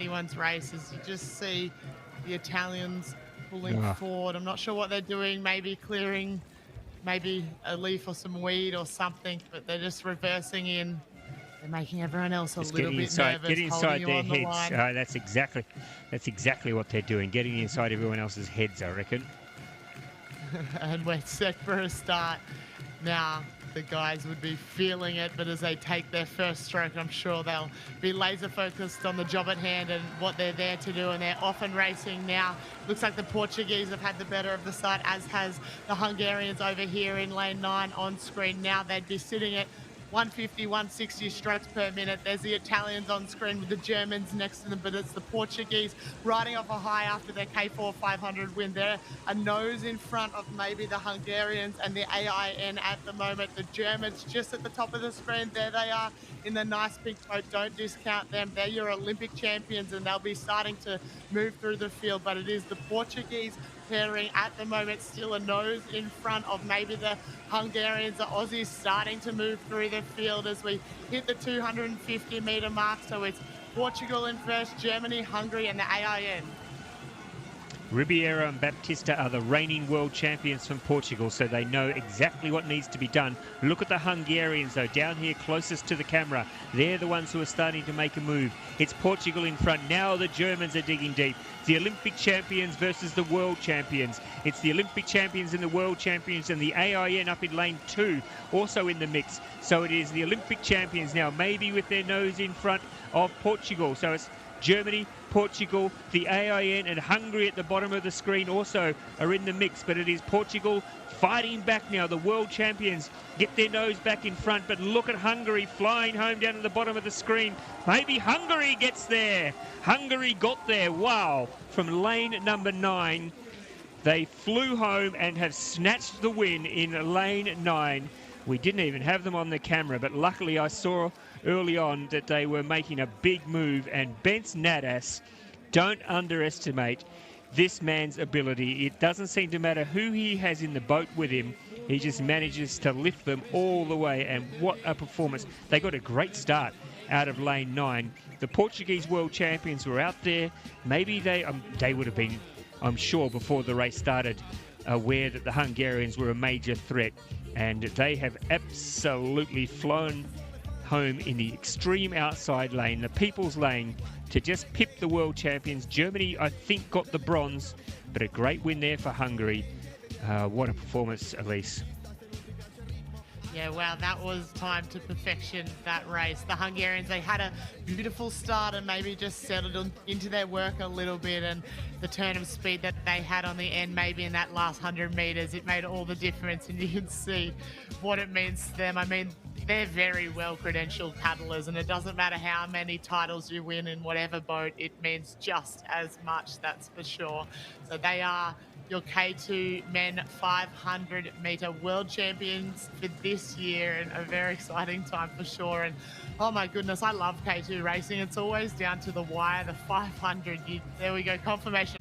anyone's race is you just see the Italians pulling Ah, forward. I'm not sure what they're doing, maybe clearing maybe a leaf or some weed or something, but they're just reversing in. They're making everyone else a just little bit nervous, getting holding inside you their on the heads. line. That's exactly what they're doing, getting inside everyone else's heads, I reckon. And we're set for a start. Now, the guys would be feeling it, but as they take their first stroke, I'm sure they'll be laser focused on the job at hand and what they're there to do. And they're off and racing now. Looks like the Portuguese have had the better of the start, as has the Hungarians over here in lane 9 on screen. Now they'd be sitting at 150, 160 strokes per minute. There's the Italians on screen with the Germans next to them, but it's the Portuguese riding off a high after their K4 500 win. They're a nose in front of maybe the Hungarians and the AIN at the moment. The Germans just at the top of the screen. There they are in the nice pink boat. Don't discount them. They're your Olympic champions, and they'll be starting to move through the field. But it is the Portuguese pairing at the moment, still a nose in front of maybe the Hungarians. The Aussies starting to move through the field as we hit the 250-meter mark. So it's Portugal in first, Germany, Hungary, and the AIN. Ribeiro and Baptista are the reigning world champions from Portugal, so they know exactly what needs to be done. Look at the Hungarians, though, down here closest to the camera. They're the ones who are starting to make a move. It's Portugal in front. Now the Germans are digging deep. The Olympic champions versus the world champions. It's the Olympic champions and the world champions, and the AIN up in lane 2 also in the mix. So it is the Olympic champions now, maybe with their nose in front of Portugal. So it's Germany, Portugal, the AIN and Hungary at the bottom of the screen also are in the mix, but it is Portugal fighting back now. The world champions get their nose back in front, but look at Hungary flying home down to the bottom of the screen. Maybe Hungary gets there. Hungary got there. Wow. From lane number 9, they flew home and have snatched the win in lane 9. We didn't even have them on the camera, but luckily I saw early on that they were making a big move, and Bence Nadas, don't underestimate this man's ability. It doesn't seem to matter who he has in the boat with him. He just manages to lift them all the way, and what a performance. They got a great start out of lane 9. The Portuguese world champions were out there. Maybe they would have been, I'm sure, before the race started, aware that the Hungarians were a major threat, and they have absolutely flown home in the extreme outside lane, the people's lane, to just pip the world champions. Germany, I think, got the bronze, but a great win there for Hungary. What a performance, Elise. Yeah, wow, that was time to perfection, that race. The Hungarians, they had a beautiful start and maybe just settled into their work a little bit, and the turn of speed that they had on the end, maybe in that last 100 meters, it made all the difference, and you can see what it means to them. I mean, they're very well-credentialed paddlers, and it doesn't matter how many titles you win in whatever boat, it means just as much, that's for sure. So they are your K2 men 500 meter world champions for this year, and a very exciting time for sure. And oh my goodness, I love K2 racing. It's always down to the wire, the 500. There we go, confirmation.